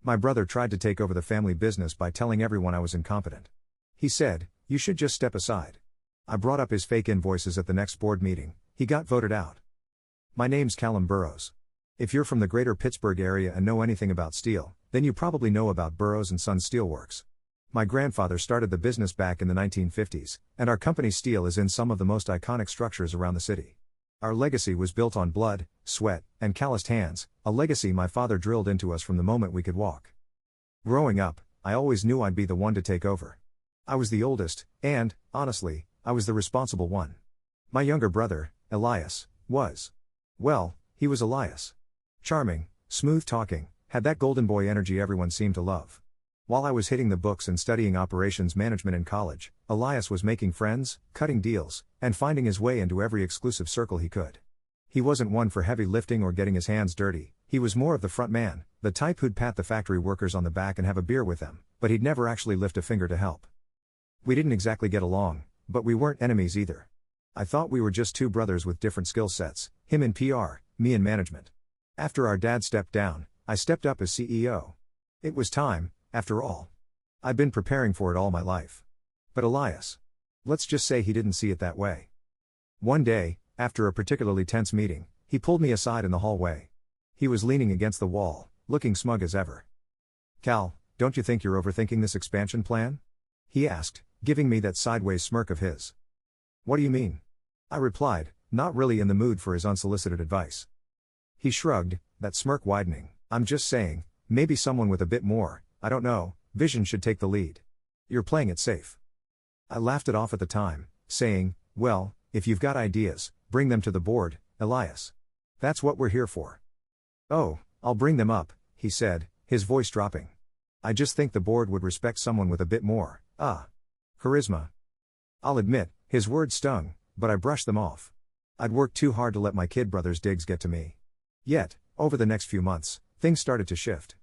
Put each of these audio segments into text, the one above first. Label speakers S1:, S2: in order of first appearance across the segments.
S1: My brother tried to take over the family business by telling everyone I was incompetent. He said, "You should just step aside." I brought up his fake invoices at the next board meeting. He got voted out. My name's Callum Burrows. If you're from the greater Pittsburgh area and know anything about steel, then you probably know about Burrows & Sons Steelworks. My grandfather started the business back in the 1950s, and our company's steel is in some of the most iconic structures around the city. Our legacy was built on blood, sweat, and calloused hands, a legacy my father drilled into us from the moment we could walk. Growing up, I always knew I'd be the one to take over. I was the oldest, and, honestly, I was the responsible one. My younger brother, Elias, was. Well, he was Elias. Charming, smooth-talking, had that golden boy energy everyone seemed to love. While I was hitting the books and studying operations management in college, Elias was making friends, cutting deals, and finding his way into every exclusive circle he could. He wasn't one for heavy lifting or getting his hands dirty, he was more of the front man, the type who'd pat the factory workers on the back and have a beer with them, but he'd never actually lift a finger to help. We didn't exactly get along, but we weren't enemies either. I thought we were just two brothers with different skill sets, him in PR, me in management. After our dad stepped down, I stepped up as CEO. It was time, after all. I'd been preparing for it all my life. But Elias. Let's just say he didn't see it that way. One day, after a particularly tense meeting, he pulled me aside in the hallway. He was leaning against the wall, looking smug as ever. "Cal, don't you think you're overthinking this expansion plan?" he asked, giving me that sideways smirk of his. "What do you mean?" I replied, not really in the mood for his unsolicited advice. He shrugged, that smirk widening. "I'm just saying, maybe someone with a bit more, I don't know, vision should take the lead. You're playing it safe." I laughed it off at the time, saying, "Well, if you've got ideas, bring them to the board, Elias. That's what we're here for." "Oh, I'll bring them up," he said, his voice dropping. "I just think the board would respect someone with a bit more, charisma." I'll admit, his words stung, but I brushed them off. I'd worked too hard to let my kid brother's digs get to me. Yet, over the next few months, things started to shift.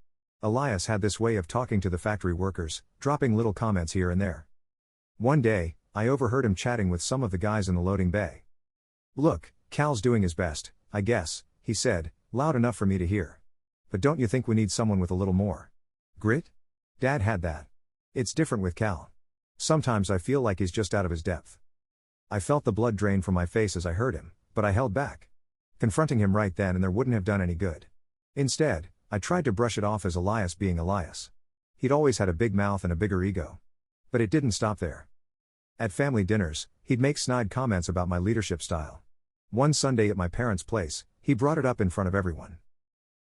S1: Elias had this way of talking to the factory workers, dropping little comments here and there. One day, I overheard him chatting with some of the guys in the loading bay. "Look, Cal's doing his best, I guess," he said, loud enough for me to hear. "But don't you think we need someone with a little more grit? Dad had that. It's different with Cal. Sometimes I feel like he's just out of his depth." I felt the blood drain from my face as I heard him, but I held back. Confronting him right then and there wouldn't have done any good. Instead, I tried to brush it off as Elias being Elias. He'd always had a big mouth and a bigger ego. But it didn't stop there. At family dinners, he'd make snide comments about my leadership style. One Sunday at my parents' place, he brought it up in front of everyone.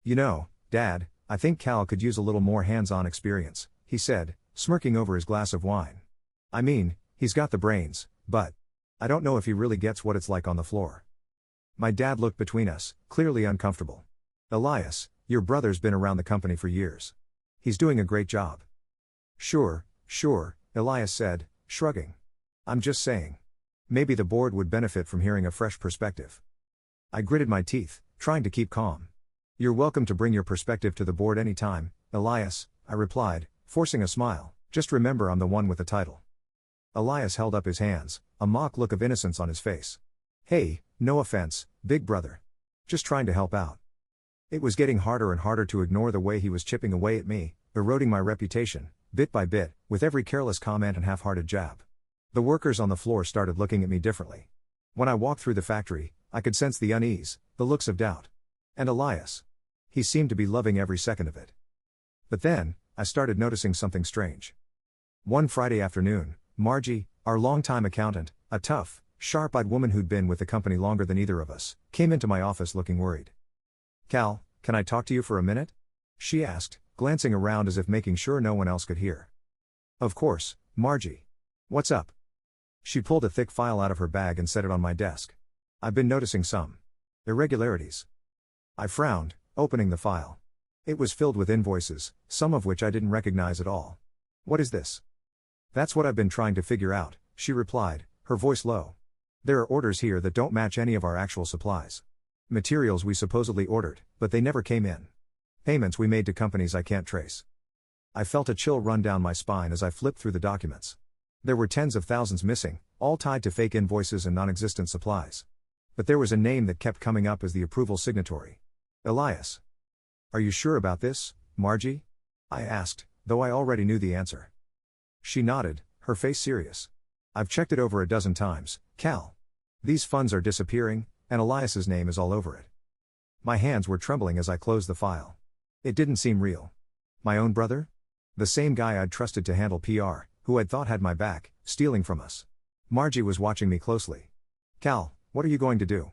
S1: "You know, Dad, I think Cal could use a little more hands-on experience," he said, smirking over his glass of wine. "I mean, he's got the brains, but I don't know if he really gets what it's like on the floor." My dad looked between us, clearly uncomfortable. "Elias, your brother's been around the company for years. He's doing a great job." Sure, Elias said, shrugging. "I'm just saying. Maybe the board would benefit from hearing a fresh perspective." I gritted my teeth, trying to keep calm. "You're welcome to bring your perspective to the board anytime, Elias," I replied, forcing a smile. "Just remember I'm the one with the title." Elias held up his hands, a mock look of innocence on his face. "Hey, no offense, big brother. Just trying to help out." It was getting harder and harder to ignore the way he was chipping away at me, eroding my reputation, bit by bit, with every careless comment and half-hearted jab. The workers on the floor started looking at me differently. When I walked through the factory, I could sense the unease, the looks of doubt. And Elias. He seemed to be loving every second of it. But then, I started noticing something strange. One Friday afternoon, Margie, our longtime accountant, a tough, sharp-eyed woman who'd been with the company longer than either of us, came into my office looking worried. "Cal, can I talk to you for a minute?" she asked, glancing around as if making sure no one else could hear. "Of course, Margie. What's up?" She pulled a thick file out of her bag and set it on my desk. "I've been noticing some irregularities." I frowned, opening the file. It was filled with invoices, some of which I didn't recognize at all. "What is this?" "That's what I've been trying to figure out," she replied, her voice low. "There are orders here that don't match any of our actual supplies. Materials we supposedly ordered, but they never came in. Payments we made to companies I can't trace." I felt a chill run down my spine as I flipped through the documents. There were tens of thousands missing, all tied to fake invoices and non-existent supplies. But there was a name that kept coming up as the approval signatory. "Elias. Are you sure about this, Margie?" I asked, though I already knew the answer. She nodded, her face serious. I've checked it over a dozen times, Cal. These funds are disappearing, and Elias's name is all over it. My hands were trembling as I closed the file. It didn't seem real. My own brother? The same guy I'd trusted to handle PR, who I'd thought had my back, stealing from us. Margie was watching me closely. Cal, what are you going to do?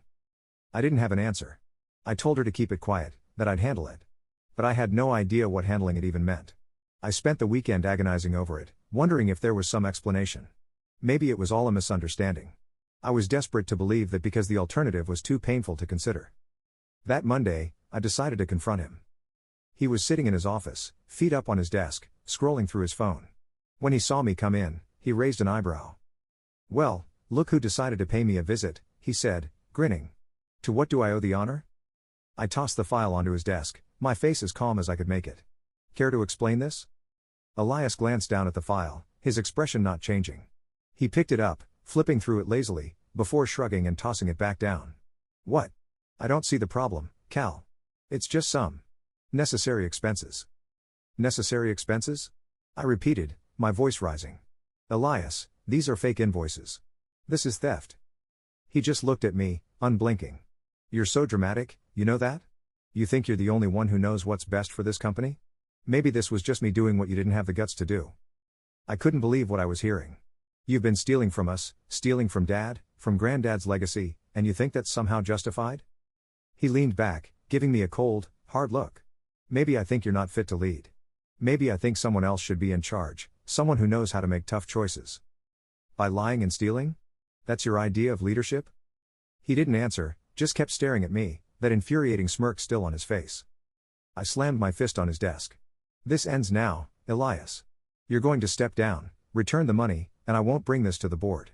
S1: I didn't have an answer. I told her to keep it quiet, that I'd handle it. But I had no idea what handling it even meant. I spent the weekend agonizing over it, wondering if there was some explanation. Maybe it was all a misunderstanding. I was desperate to believe that because the alternative was too painful to consider. That Monday, I decided to confront him. He was sitting in his office, feet up on his desk, scrolling through his phone. When he saw me come in, he raised an eyebrow. Well, look who decided to pay me a visit, he said, grinning. To what do I owe the honor? I tossed the file onto his desk, my face as calm as I could make it. Care to explain this? Elias glanced down at the file, his expression not changing. He picked it up, flipping through it lazily, before shrugging and tossing it back down. What? I don't see the problem, Cal. It's just some necessary expenses. Necessary expenses? I repeated, my voice rising. Elias, these are fake invoices. This is theft. He just looked at me, unblinking. You're so dramatic, you know that? You think you're the only one who knows what's best for this company? Maybe this was just me doing what you didn't have the guts to do. I couldn't believe what I was hearing. You've been stealing from us, stealing from Dad, from Granddad's legacy, and you think that's somehow justified? He leaned back, giving me a cold, hard look. Maybe I think you're not fit to lead. Maybe I think someone else should be in charge, someone who knows how to make tough choices. By lying and stealing? That's your idea of leadership? He didn't answer, just kept staring at me, that infuriating smirk still on his face. I slammed my fist on his desk. This ends now, Elias. You're going to step down, return the money, and I won't bring this to the board.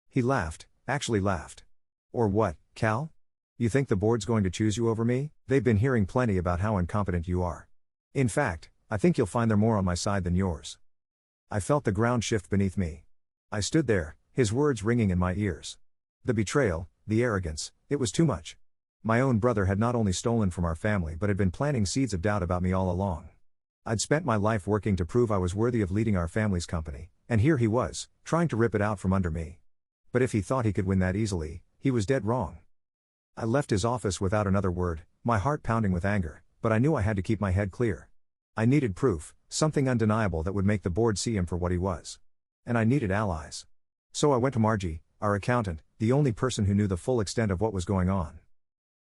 S1: He laughed, actually laughed. Or what, Cal? You think the board's going to choose you over me? They've been hearing plenty about how incompetent you are. In fact, I think you'll find they're more on my side than yours. I felt the ground shift beneath me. I stood there, his words ringing in my ears. The betrayal, the arrogance, it was too much. My own brother had not only stolen from our family but had been planting seeds of doubt about me all along. I'd spent my life working to prove I was worthy of leading our family's company, and here he was, trying to rip it out from under me. But if he thought he could win that easily, he was dead wrong. I left his office without another word, my heart pounding with anger, but I knew I had to keep my head clear. I needed proof, something undeniable that would make the board see him for what he was. And I needed allies. So I went to Margie, our accountant, the only person who knew the full extent of what was going on.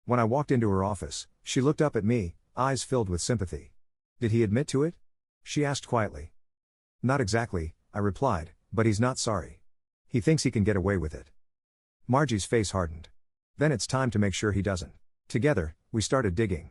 S1: When I walked into her office, she looked up at me, eyes filled with sympathy. Did he admit to it? She asked quietly. Not exactly, I replied, but he's not sorry. He thinks he can get away with it. Margie's face hardened. Then it's time to make sure he doesn't. Together, we started digging.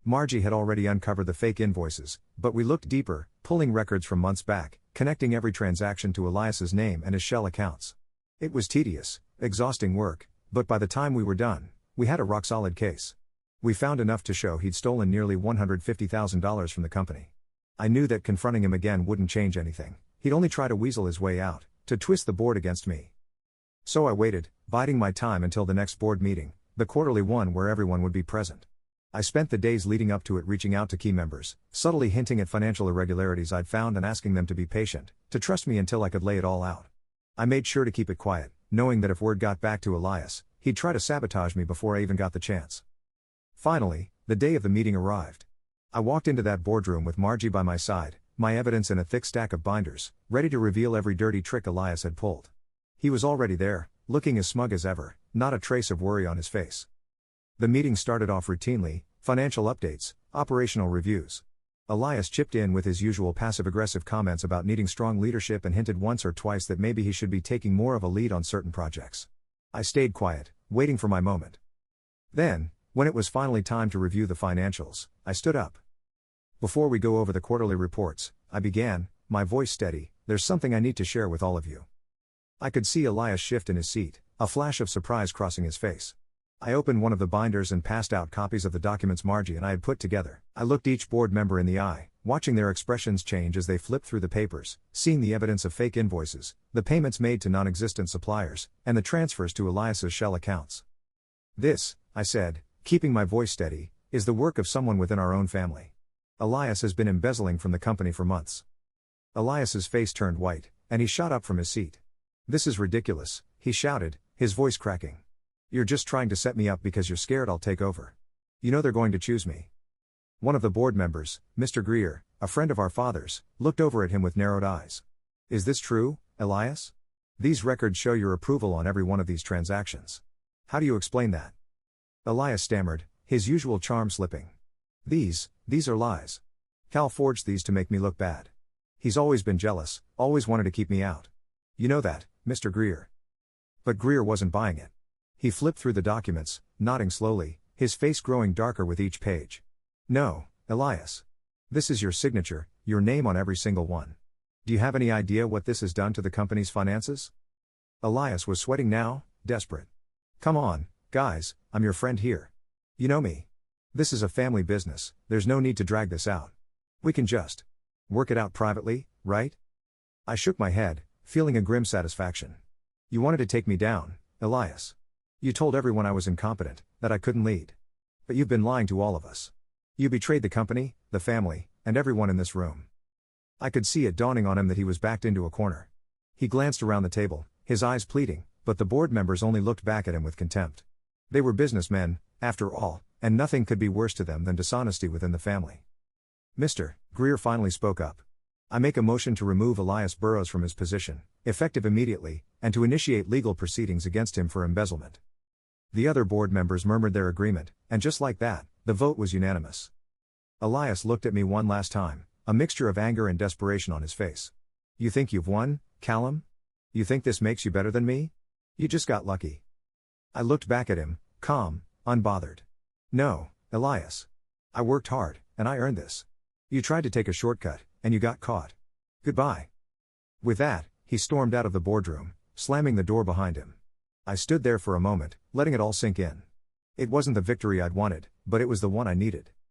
S1: Margie had already uncovered the fake invoices, but we looked deeper, pulling records from months back, connecting every transaction to Elias's name and his shell accounts. It was tedious, exhausting work, but by the time we were done, we had a rock-solid case. We found enough to show he'd stolen nearly $150,000 from the company. I knew that confronting him again wouldn't change anything. He'd only try to weasel his way out, to twist the board against me. So I waited, biding my time until the next board meeting, the quarterly one where everyone would be present. I spent the days leading up to it reaching out to key members, subtly hinting at financial irregularities I'd found and asking them to be patient, to trust me until I could lay it all out. I made sure to keep it quiet, knowing that if word got back to Elias, he'd try to sabotage me before I even got the chance. Finally, the day of the meeting arrived. I walked into that boardroom with Margie by my side, my evidence in a thick stack of binders, ready to reveal every dirty trick Elias had pulled. He was already there, looking as smug as ever, not a trace of worry on his face. The meeting started off routinely, financial updates, operational reviews. Elias chipped in with his usual passive-aggressive comments about needing strong leadership and hinted once or twice that maybe he should be taking more of a lead on certain projects. I stayed quiet, waiting for my moment. Then, when it was finally time to review the financials, I stood up. Before we go over the quarterly reports, I began, my voice steady, there's something I need to share with all of you. I could see Elias shift in his seat, a flash of surprise crossing his face. I opened one of the binders and passed out copies of the documents Margie and I had put together. I looked each board member in the eye, watching their expressions change as they flipped through the papers, seeing the evidence of fake invoices, the payments made to non-existent suppliers, and the transfers to Elias's shell accounts. This, I said, keeping my voice steady, is the work of someone within our own family. Elias has been embezzling from the company for months. Elias's face turned white, and he shot up from his seat. This is ridiculous, he shouted, his voice cracking. You're just trying to set me up because you're scared I'll take over. You know they're going to choose me. One of the board members, Mr. Greer, a friend of our father's, looked over at him with narrowed eyes. Is this true, Elias? These records show your approval on every one of these transactions. How do you explain that? Elias stammered, his usual charm slipping. These are lies. Cal forged these to make me look bad. He's always been jealous, always wanted to keep me out. You know that, Mr. Greer. But Greer wasn't buying it. He flipped through the documents, nodding slowly, his face growing darker with each page. No, Elias. This is your signature, your name on every single one. Do you have any idea what this has done to the company's finances? Elias was sweating now, desperate. Come on, guys, I'm your friend here. You know me. This is a family business, there's no need to drag this out. We can just work it out privately, right? I shook my head, feeling a grim satisfaction. You wanted to take me down, Elias. You told everyone I was incompetent, that I couldn't lead. But you've been lying to all of us. You betrayed the company, the family, and everyone in this room. I could see it dawning on him that he was backed into a corner. He glanced around the table, his eyes pleading, but the board members only looked back at him with contempt. They were businessmen, after all, and nothing could be worse to them than dishonesty within the family. Mr. Greer finally spoke up. I make a motion to remove Elias Burrows from his position, effective immediately, and to initiate legal proceedings against him for embezzlement. The other board members murmured their agreement, and just like that, the vote was unanimous. Elias looked at me one last time, a mixture of anger and desperation on his face. You think you've won, Callum? You think this makes you better than me? You just got lucky. I looked back at him, calm, unbothered. No, Elias. I worked hard, and I earned this. You tried to take a shortcut, and you got caught. Goodbye. With that, he stormed out of the boardroom, slamming the door behind him. I stood there for a moment, letting it all sink in. It wasn't the victory I'd wanted, but it was the one I needed.